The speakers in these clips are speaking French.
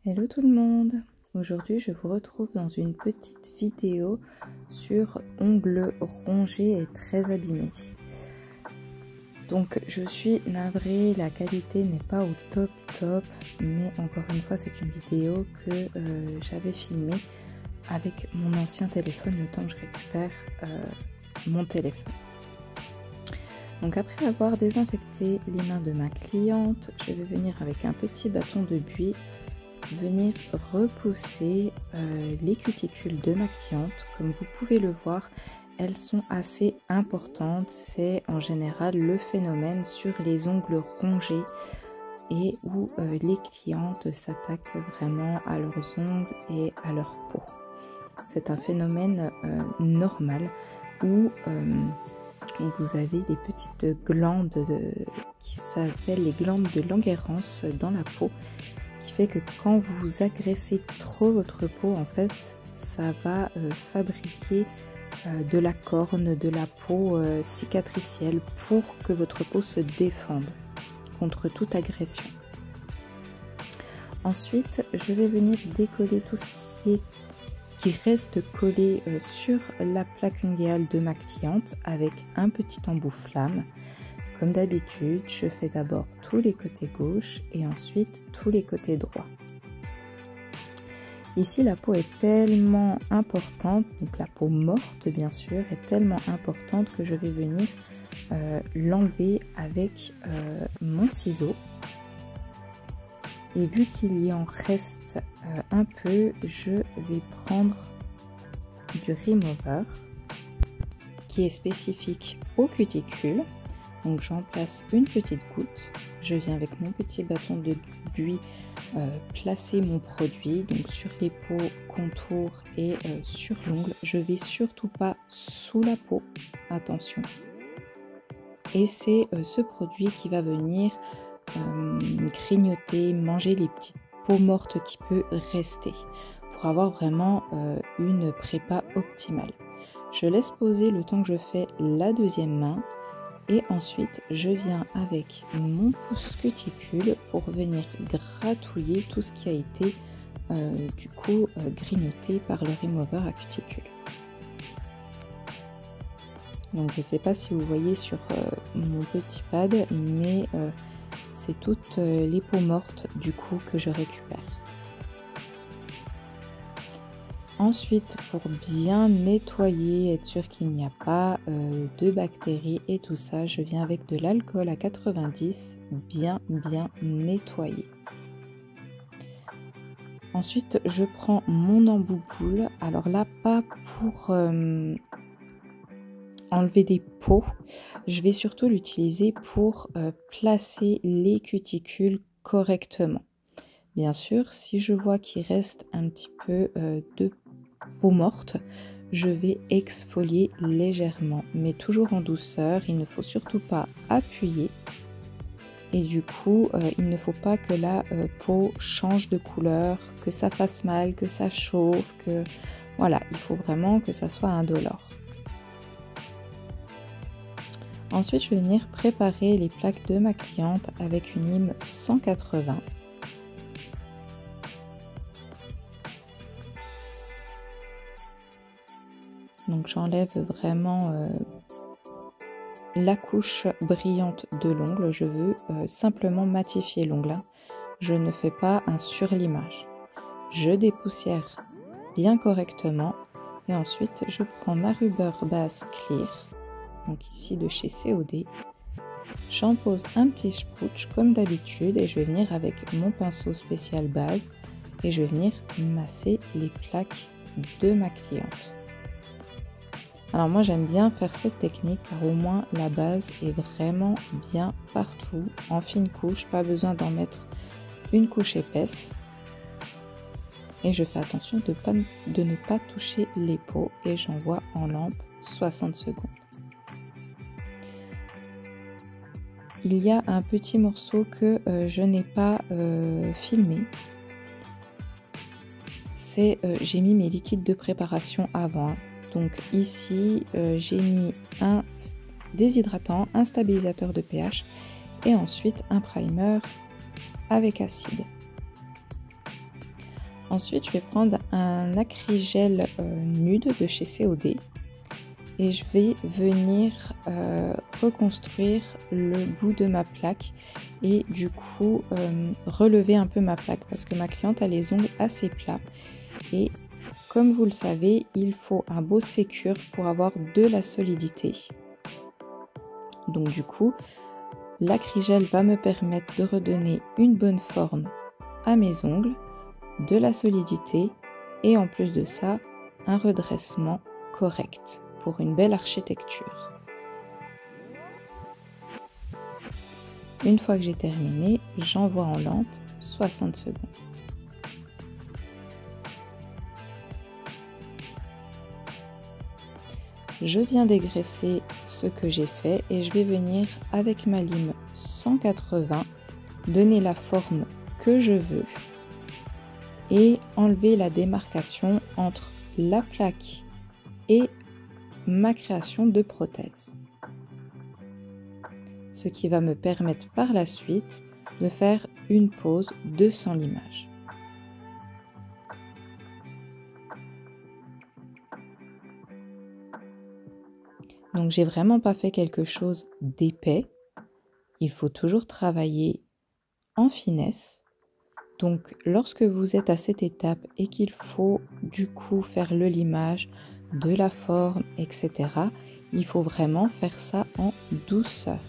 Hello tout le monde! Aujourd'hui je vous retrouve dans une petite vidéo sur ongles rongés et très abîmés. Donc je suis navrée, la qualité n'est pas au top, mais encore une fois c'est une vidéo que j'avais filmée avec mon ancien téléphone le temps que je récupère mon téléphone. Donc après avoir désinfecté les mains de ma cliente, je vais venir avec un petit bâton de buis venir repousser les cuticules de ma cliente. Comme vous pouvez le voir, elles sont assez importantes. C'est en général le phénomène sur les ongles rongés et où les clientes s'attaquent vraiment à leurs ongles et à leur peau. C'est un phénomène normal où vous avez des petites glandes qui s'appellent les glandes de Langerhans dans la peau, qui fait que quand vous agressez trop votre peau, en fait, ça va fabriquer de la corne, de la peau cicatricielle pour que votre peau se défende contre toute agression. Ensuite, je vais venir décoller tout ce qui reste collé sur la plaque unguéale de ma cliente avec un petit embout flamme. Comme d'habitude, je fais d'abord tous les côtés gauche et ensuite tous les côtés droits. Ici, la peau est tellement importante, donc la peau morte bien sûr, est tellement importante que je vais venir l'enlever avec mon ciseau. Et vu qu'il y en reste un peu, je vais prendre du remover qui est spécifique aux cuticules. Donc j'en place une petite goutte, je viens avec mon petit bâton de buis placer mon produit donc sur les peaux, contours et sur l'ongle. Je vais surtout pas sous la peau, attention. Et c'est ce produit qui va venir grignoter, manger les petites peaux mortes qui peut rester pour avoir vraiment une prépa optimale. Je laisse poser le temps que je fais la deuxième main. Et ensuite, je viens avec mon pouce cuticule pour venir gratouiller tout ce qui a été grignoté par le remover à cuticule. Donc je ne sais pas si vous voyez sur mon petit pad, mais c'est toutes les peaux mortes du coup que je récupère. Ensuite, pour bien nettoyer, être sûr qu'il n'y a pas de bactéries et tout ça, je viens avec de l'alcool à 90, bien nettoyer. Ensuite, je prends mon embout boule. Alors là, pas pour enlever des peaux, je vais surtout l'utiliser pour placer les cuticules correctement. Bien sûr, si je vois qu'il reste un petit peu de peau morte, je vais exfolier légèrement, mais toujours en douceur. Il ne faut surtout pas appuyer et du coup il ne faut pas que la peau change de couleur, que ça fasse mal, que ça chauffe, que voilà, il faut vraiment que ça soit indolore. Ensuite, je vais venir préparer les plaques de ma cliente avec une lime 180. Donc j'enlève vraiment la couche brillante de l'ongle. Je veux simplement matifier l'ongle. Je ne fais pas un surlimage. Je dépoussière bien correctement et ensuite je prends ma rubber base clear, donc ici de chez COD. J'en pose un petit spooch comme d'habitude et je vais venir avec mon pinceau spécial base et je vais venir masser les plaques de ma cliente. Alors moi j'aime bien faire cette technique car au moins la base est vraiment bien partout, en fine couche, pas besoin d'en mettre une couche épaisse. Et je fais attention de ne pas toucher les peaux et j'envoie en lampe 60 secondes. Il y a un petit morceau que je n'ai pas filmé. C'est j'ai mis mes liquides de préparation avant. Donc ici, j'ai mis un déshydratant, un stabilisateur de pH et ensuite un primer avec acide. Ensuite, je vais prendre un acrygel nude de chez COD et je vais venir reconstruire le bout de ma plaque et du coup relever un peu ma plaque parce que ma cliente a les ongles assez plats et comme vous le savez, il faut un beau sécure pour avoir de la solidité. Donc du coup, l'acrygel va me permettre de redonner une bonne forme à mes ongles, de la solidité et en plus de ça, un redressement correct pour une belle architecture. Une fois que j'ai terminé, j'envoie en lampe 60 secondes. Je viens dégraisser ce que j'ai fait et je vais venir avec ma lime 180 donner la forme que je veux et enlever la démarcation entre la plaque et ma création de prothèse. Ce qui va me permettre par la suite de faire une pose de s'enlimage. Donc j'ai vraiment pas fait quelque chose d'épais. Il faut toujours travailler en finesse. Donc lorsque vous êtes à cette étape et qu'il faut du coup faire le limage, de la forme, etc., il faut vraiment faire ça en douceur.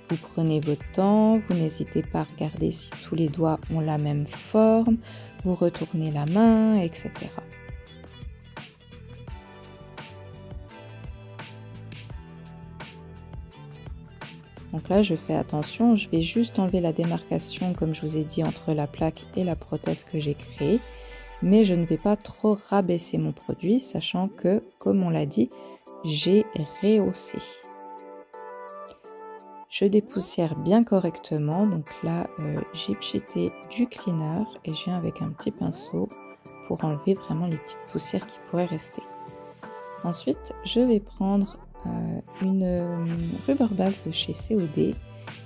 Vous prenez votre temps, vous n'hésitez pas à regarder si tous les doigts ont la même forme, vous retournez la main, etc. Donc là, je fais attention, je vais juste enlever la démarcation, comme je vous ai dit, entre la plaque et la prothèse que j'ai créée. Mais je ne vais pas trop rabaisser mon produit, sachant que, comme on l'a dit, j'ai rehaussé. Je dépoussière bien correctement, donc là, j'ai pchité du cleaner et je viens avec un petit pinceau pour enlever vraiment les petites poussières qui pourraient rester. Ensuite, je vais prendre une rubber base de chez COD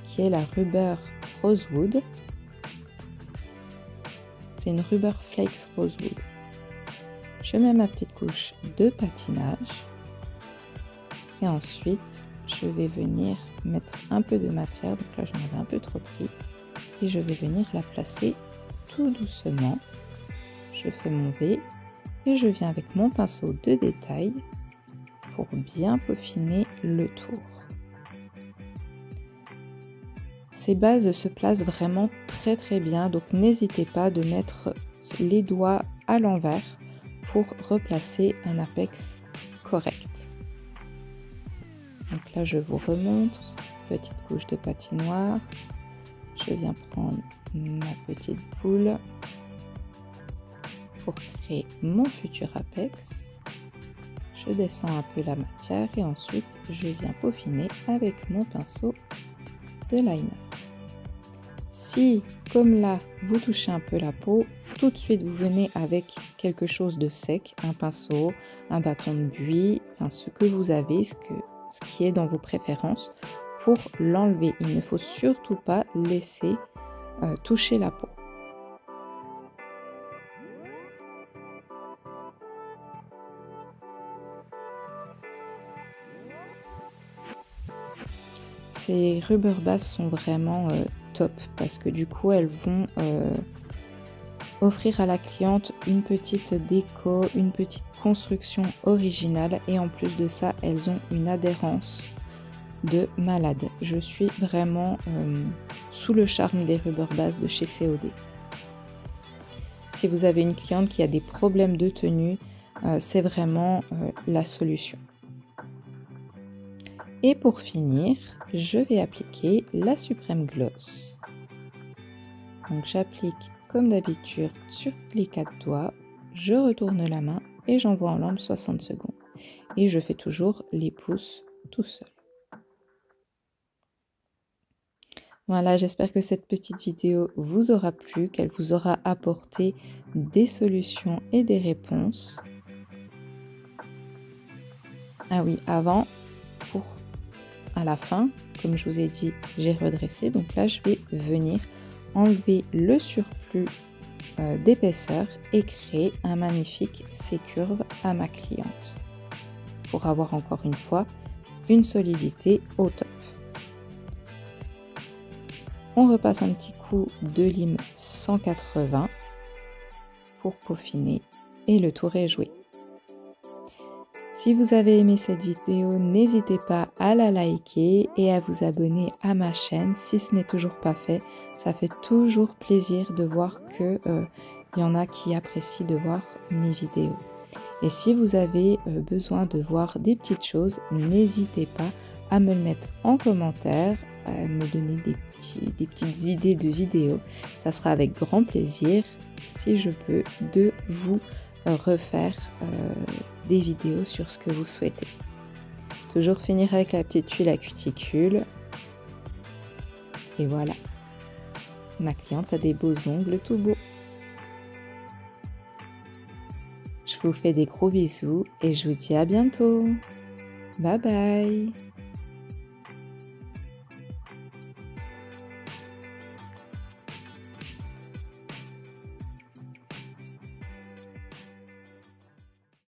qui est la Rubber Rosewood. C'est une Rubber Flakes Rosewood. Je mets ma petite couche de patinage et ensuite je vais venir mettre un peu de matière, donc là j'en avais un peu trop pris et je vais venir la placer tout doucement. Je fais mon V et je viens avec mon pinceau de détail pour bien peaufiner le tour. Ces bases se placent vraiment très bien, donc n'hésitez pas de mettre les doigts à l'envers pour replacer un apex correct. Donc là je vous remontre, petite couche de patinoire, je viens prendre ma petite boule pour créer mon futur apex. Je descends un peu la matière et ensuite je viens peaufiner avec mon pinceau de liner. Si, comme là, vous touchez un peu la peau, tout de suite vous venez avec quelque chose de sec, un pinceau, un bâton de buis, enfin ce que vous avez, ce qui est dans vos préférences, pour l'enlever. Il ne faut surtout pas laisser toucher la peau. Ces rubber bases sont vraiment top parce que du coup elles vont offrir à la cliente une petite déco, une petite construction originale et en plus de ça elles ont une adhérence de malade. Je suis vraiment sous le charme des rubber bases de chez COD. Si vous avez une cliente qui a des problèmes de tenue, c'est vraiment la solution. Et pour finir, je vais appliquer la Supreme Gloss. Donc j'applique comme d'habitude sur les 4 doigts, je retourne la main et j'envoie en lampe 60 secondes. Et je fais toujours les pouces tout seul. Voilà, j'espère que cette petite vidéo vous aura plu, qu'elle vous aura apporté des solutions et des réponses. Ah oui, à la fin, comme je vous ai dit, j'ai redressé. Donc là, je vais venir enlever le surplus d'épaisseur et créer un magnifique C-curve à ma cliente pour avoir encore une fois une solidité au top. On repasse un petit coup de lime 180 pour peaufiner et le tour est joué. Si vous avez aimé cette vidéo, n'hésitez pas à la liker et à vous abonner à ma chaîne si ce n'est toujours pas fait. Ça fait toujours plaisir de voir que y en a qui apprécient de voir mes vidéos. Et si vous avez besoin de voir des petites choses, n'hésitez pas à me le mettre en commentaire, à me donner des petites idées de vidéos. Ça sera avec grand plaisir, si je peux, de vous refaire des vidéos sur ce que vous souhaitez. Toujours finir avec la petite tuile à cuticule. Et voilà, ma cliente a des beaux ongles tout beaux. Je vous fais des gros bisous et je vous dis à bientôt. Bye bye.